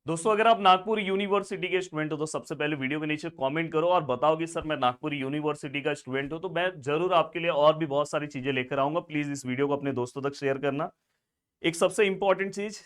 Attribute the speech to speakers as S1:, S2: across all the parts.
S1: दोस्तों अगर आप नागपुर यूनिवर्सिटी के स्टूडेंट हो तो सबसे पहले वीडियो के नीचे कमेंट करो और बताओ कि सर मैं नागपुर यूनिवर्सिटी का स्टूडेंट हूं, तो मैं जरूर आपके लिए और भी बहुत सारी चीजें लेकर आऊंगा। प्लीज इस वीडियो को अपने दोस्तों तक शेयर करना। एक सबसे इंपॉर्टेंट चीज,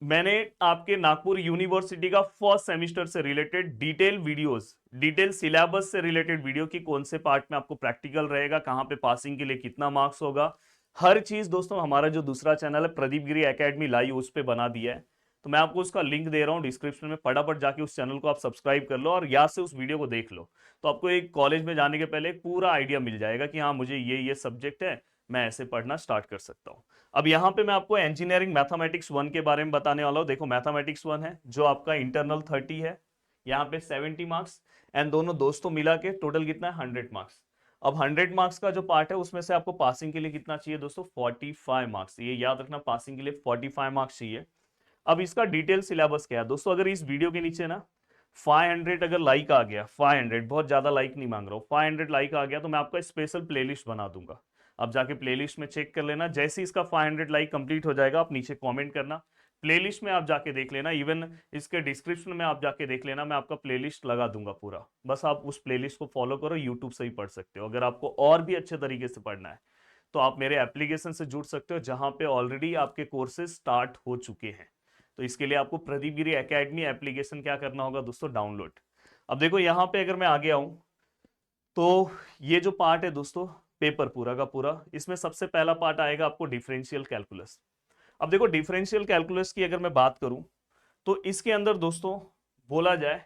S1: मैंने आपके नागपुर यूनिवर्सिटी का फर्स्ट सेमेस्टर से related detail videos, detail syllabus से रिलेटेड वीडियो की कौन से पार्ट में आपको प्रैक्टिकल रहेगा, कहां पे पासिंग के लिए कितना मार्क्स होगा, हर चीज दोस्तों हमारा जो दूसरा चैनल है प्रदीप गिरी एकेडमी लाइव उस पर बना दिया है। तो मैं आपको उसका लिंक दे रहा हूँ डिस्क्रिप्शन में, फटाफट जाके उस चैनल को आप सब्सक्राइब कर लो और यहाँ से उस वीडियो को देख लो। तो आपको एक कॉलेज में जाने के पहले एक पूरा आइडिया मिल जाएगा कि हाँ मुझे ये सब्जेक्ट है, मैं ऐसे पढ़ना स्टार्ट कर सकता हूँ। अब यहाँ पे मैं आपको इंजीनियरिंग मैथमेटिक्स 1 के बारे में बताने वाला हूँ। देखो मैथमेटिक्स 1 है जो आपका इंटरनल 30 है, यहाँ पे 70 मार्क्स, एंड दोनों दोस्तों मिला के टोटल कितना है 100 मार्क्स। अब 100 मार्क्स का जो पार्ट है उसमें से आपको पासिंग के लिए कितना चाहिए दोस्तों, 45 मार्क्स। ये याद रखना, पासिंग के लिए 45 मार्क्स चाहिए। अब इसका डिटेल सिलेबस क्या है दोस्तों, अगर इस वीडियो के नीचे ना 500 अगर लाइक आ गया, 500, बहुत ज्यादा लाइक नहीं मांग रहा हूँ, 500 लाइक आ गया तो मैं आपका स्पेशल प्लेलिस्ट बना दूंगा। आप जाके प्लेलिस्ट में चेक कर लेना, जैसे ही इसका 500 लाइक कंप्लीट हो जाएगा आप नीचे कमेंट करना, प्लेलिस्ट में आप जाके देख लेना। इवन इसके डिस्क्रिप्शन में आप जाके देख लेना, मैं आपका प्लेलिस्ट लगा दूंगा पूरा। बस आप उस प्लेलिस्ट को फॉलो करो, यूट्यूब से ही पढ़ सकते हो। अगर आपको और भी अच्छे तरीके से पढ़ना है तो आप मेरे एप्लीकेशन से जुड़ सकते हो, जहां पे ऑलरेडी आपके कोर्सेज स्टार्ट हो चुके हैं। तो इसके लिए आपको प्रदीप गिरी एकेडमी एप्लीकेशन क्या करना होगा दोस्तों, डाउनलोड। अब देखो यहाँ पे अगर मैं आगे आऊं तो ये जो पार्ट है दोस्तों पेपर पूरा का पूरा, इसमें सबसे पहला पार्ट आएगा आपको डिफरेंशियल कैलकुलस। अब देखो डिफरेंशियल कैलकुलस की अगर मैं बात करूं तो इसके अंदर दोस्तों बोला जाए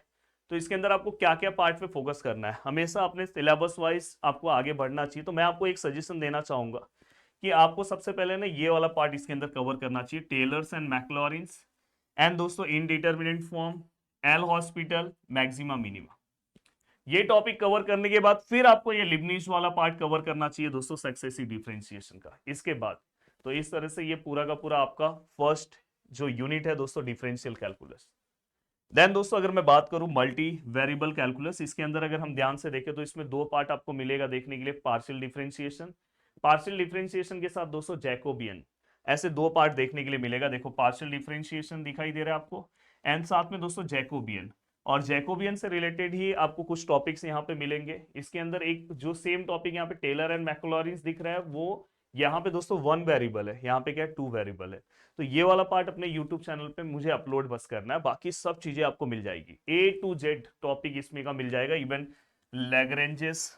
S1: तो इसके अंदर आपको क्या क्या पार्ट पे फोकस करना है, हमेशा अपने सिलेबस वाइज आपको आगे बढ़ना चाहिए। तो मैं आपको एक सजेशन देना चाहूंगा कि आपको सबसे पहले ना ये वाला पार्ट इसके अंदर कवर करना चाहिए, टेलर्स एंड मैक्लॉरिन्स, एंड दोस्तों indeterminate form, L hospital, maxima minima. ये टॉपिक कवर करने के बाद फिर आपको ये लिबनीज वाला पार्ट कवर करना चाहिए दोस्तों, सक्सेसिव डिफरेंशिएशन का, इसके बाद। तो इस तरह से ये पूरा का पूरा आपका फर्स्ट जो यूनिट है दोस्तों डिफरेंशियल कैलकुलस। देन दोस्तों अगर मैं बात करूं मल्टी वेरिएबल कैलकुलस, इसके अंदर अगर हम ध्यान से देखें तो इसमें दो पार्ट आपको मिलेगा देखने के लिए, पार्शियल डिफरेंशिएशन, पार्शियल डिफरेंशिएशन के साथ दोस्तों जैकोबियन, ऐसे दो पार्ट देखने के लिए मिलेगा। देखो पार्शियल डिफरेंशिएशन दिखाई दे रहा है आपको, एंड साथ में दोस्तों जैकोबियन, और जैकोबियन से रिलेटेड ही आपको कुछ टॉपिक्स यहाँ पे मिलेंगे। इसके अंदर एक जो सेम टॉपिक यहाँ पे टेलर एंड मैक्लॉरिन्स दिख रहा है, वो यहाँ पे दोस्तों 1 वेरिएबल है, यहाँ पे क्या है 2 वेरिएबल है। तो ये वाला पार्ट अपने यूट्यूब चैनल पे मुझे अपलोड बस करना है, बाकी सब चीजें आपको मिल जाएगी, A to Z टॉपिक इसमें का मिल जाएगा। Even Lagrange's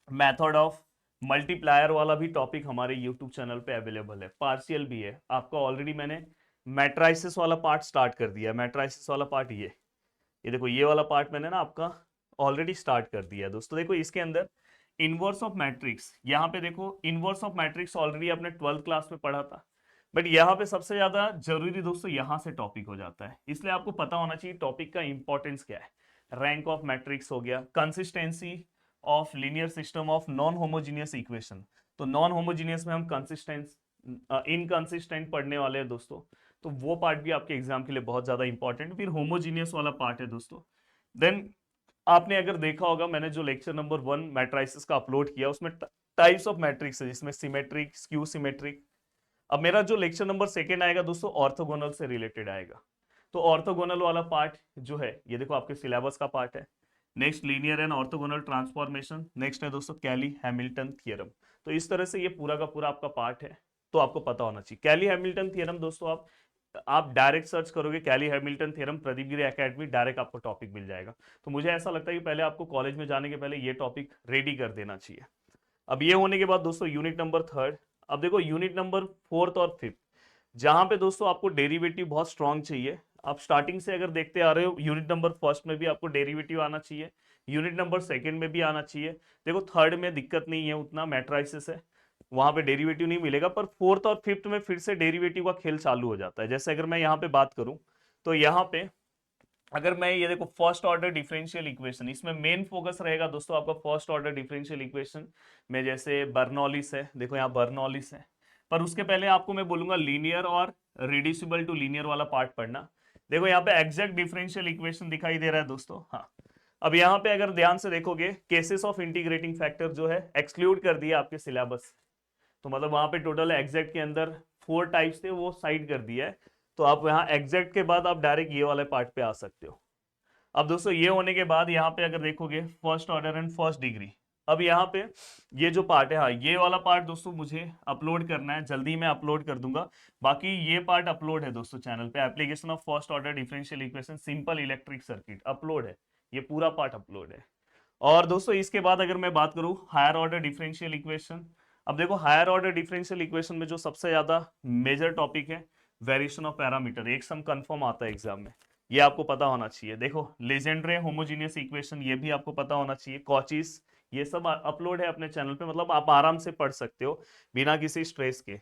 S1: method of multiplier वाला भी टॉपिक हमारे यूट्यूब चैनल पे अवेलेबल है, पार्शियल भी है आपका। ऑलरेडी मैंने मैट्राइसिस वाला पार्ट स्टार्ट कर दिया है, मैट्राइसिस वाला पार्ट ये देखो ये वाला पार्ट मैंने ना आपका ऑलरेडी स्टार्ट कर दिया है दोस्तों। देखो इसके अंदर इनवर्स ऑफ मैट्रिक्स, यहाँ पे देखो इनवर्स ऑफ मैट्रिक्स ऑलरेडी आपने 12th क्लास में पढ़ा था, बट यहाँ पे सबसे ज्यादा जरूरी दोस्तों यहाँ से टॉपिक हो जाता है, इसलिए आपको पता होना चाहिए टॉपिक का इंपॉर्टेंस क्या है। रैंक ऑफ मैट्रिक्स हो गया, consistency of linear system of non homogeneous equation. तो नॉन होमोजीनियस में हम कंसिस्टेंस इनकंसिस्टेंट पढ़ने वाले हैं दोस्तों, तो वो पार्ट भी आपके एग्जाम के लिए बहुत ज्यादा इंपॉर्टेंट। फिर होमोजीनियस वाला पार्ट है दोस्तों। देन आपने अगर देखा होगा मैंने जो लेक्चर नंबर 1 मैट्राइसिस का अपलोड किया उसमें टाइप्स ऑफ मैट्रिक्स है, जिसमें सिमेट्रिक, स्क्यू सिमेट्रिक। अब मेरा जो लेक्चर नंबर 2 आएगा दोस्तों ऑर्थोगोनल से रिलेटेड आएगा। तो ऑर्थोगोनल वाला पार्ट जो है ये देखो आपके सिलेबस का पार्ट है। Next linear and orthogonal transformation, next है दोस्तों कैली हैमिल्टन थ्योरम। तो इस तरह से ये पूरा का पूरा आपका पार्ट है, तो आपको पता होना चाहिए। कैली हैमिल्टन थ्योरम दोस्तों आप डायरेक्ट सर्च करोगे कैली हैमिल्टन थ्योरम प्रदीप गिरी एकेडमी, डायरेक्ट आपको टॉपिक मिल जाएगा। तो मुझे ऐसा लगता है कि पहले आपको कॉलेज में जाने के पहले ये टॉपिक रेडी कर देना चाहिए। अब ये होने के बाद दोस्तों यूनिट नंबर 3। अब देखो यूनिट नंबर 4 और 5, जहां पे दोस्तों आपको डेरिवेटिव बहुत स्ट्रांग चाहिए। आप स्टार्टिंग से अगर देखते आ रहे हो यूनिट नंबर 1 में भी आपको डेरिवेटिव आना चाहिए, यूनिट नंबर 2 में भी आना चाहिए। देखो 3rd में दिक्कत नहीं है उतना, मैट्राइसिस है वहां पे डेरिवेटिव नहीं मिलेगा, पर 4th और 5th में फिर से डेरिवेटिव का खेल चालू हो जाता है। जैसे अगर मैं यहाँ पे बात करूं तो यहाँ पे अगर मैं ये देखो फर्स्ट ऑर्डर डिफरेंशियल इक्वेशन, इसमें मेन फोकस रहेगा दोस्तों आपका फर्स्ट ऑर्डर डिफरेंशियल इक्वेशन में, जैसे बर्नौलिस है, देखो यहाँ बर्नौलिस है। पर उसके पहले आपको मैं बोलूंगा लीनियर और रिड्यूसिबल टू लीनियर वाला पार्ट पढ़ना। देखो यहाँ पे एग्जैक्ट डिफरेंशियल इक्वेशन दिखाई दे रहा है दोस्तों, हाँ। अब यहाँ पे अगर ध्यान से देखोगे केसेस ऑफ इंटीग्रेटिंग फैक्टर जो है एक्सक्लूड कर दिया आपके सिलेबस, तो मतलब वहां पे टोटल एग्जैक्ट के अंदर 4 टाइप्स थे वो साइड कर दिया है। तो आप यहाँ एग्जैक्ट के बाद आप डायरेक्ट ये वाले पार्ट पे आ सकते हो। अब दोस्तों ये होने के बाद यहाँ पे अगर देखोगे first order and first degree, अब यहाँ पे ये जो पार्ट है, हाँ ये वाला पार्ट दोस्तों मुझे अपलोड करना है, जल्दी मैं अपलोड कर दूंगा। बाकी ये पार्ट अपलोड है दोस्तों चैनल पे, application of first order differential equation simple electric circuit upload है, ये पूरा पार्ट अपलोड है। और दोस्तों इसके बाद अगर मैं बात करूं हायर ऑर्डर डिफरेंशियल इक्वेशन, अब देखो हायर ऑर्डर डिफरेंशियल इक्वेशन में जो सबसे ज्यादा मेजर टॉपिक है वेरिएशन ऑफ पैरामीटर, एक सम कंफर्म आता है एग्जाम में, ये आपको पता होना चाहिए। देखो लेजेंड्रे होमोजीनियस इक्वेशन ये भी आपको पता होना चाहिए, कॉचीज, ये सब अपलोड है अपने चैनल पे, मतलब आप आराम से पढ़ सकते हो बिना किसी स्ट्रेस के।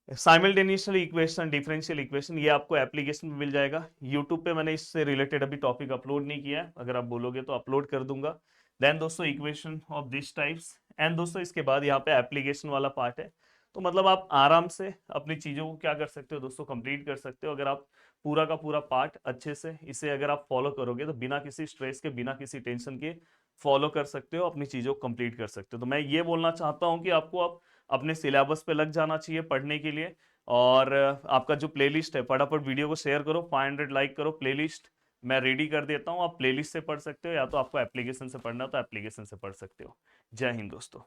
S1: साइमल्टेनियसली इक्वेशन, डिफरेंशियल इक्वेशन, ये आपको एप्लीकेशन में मिल जाएगा। यूट्यूब पे मैंने इससे रिलेटेड अभी टॉपिक अपलोड नहीं किया है, अगर आप बोलोगे तो अपलोड कर दूंगा। देन दोस्तों equation of this types, and दोस्तों इसके बाद यहाँ पे एप्लीकेशन वाला पार्ट है। तो मतलब आप आराम से अपनी चीज़ों को क्या कर सकते हो दोस्तों, कंप्लीट कर सकते हो, अगर आप पूरा का पूरा पार्ट अच्छे से इसे अगर आप फॉलो करोगे तो बिना किसी स्ट्रेस के, बिना किसी टेंशन के फॉलो कर सकते हो, अपनी चीज़ों को कंप्लीट कर सकते हो। तो मैं ये बोलना चाहता हूँ कि आपको अब अपने सिलेबस पे लग जाना चाहिए पढ़ने के लिए। और आपका जो प्लेलिस्ट है, फटाफट वीडियो को शेयर करो, 500 लाइक करो, प्लेलिस्ट मैं रेडी कर देता हूँ, आप प्लेलिस्ट से पढ़ सकते हो, या तो आपको एप्लीकेशन से पढ़ना हो तो एप्लीकेशन से पढ़ सकते हो। जय हिंद दोस्तों।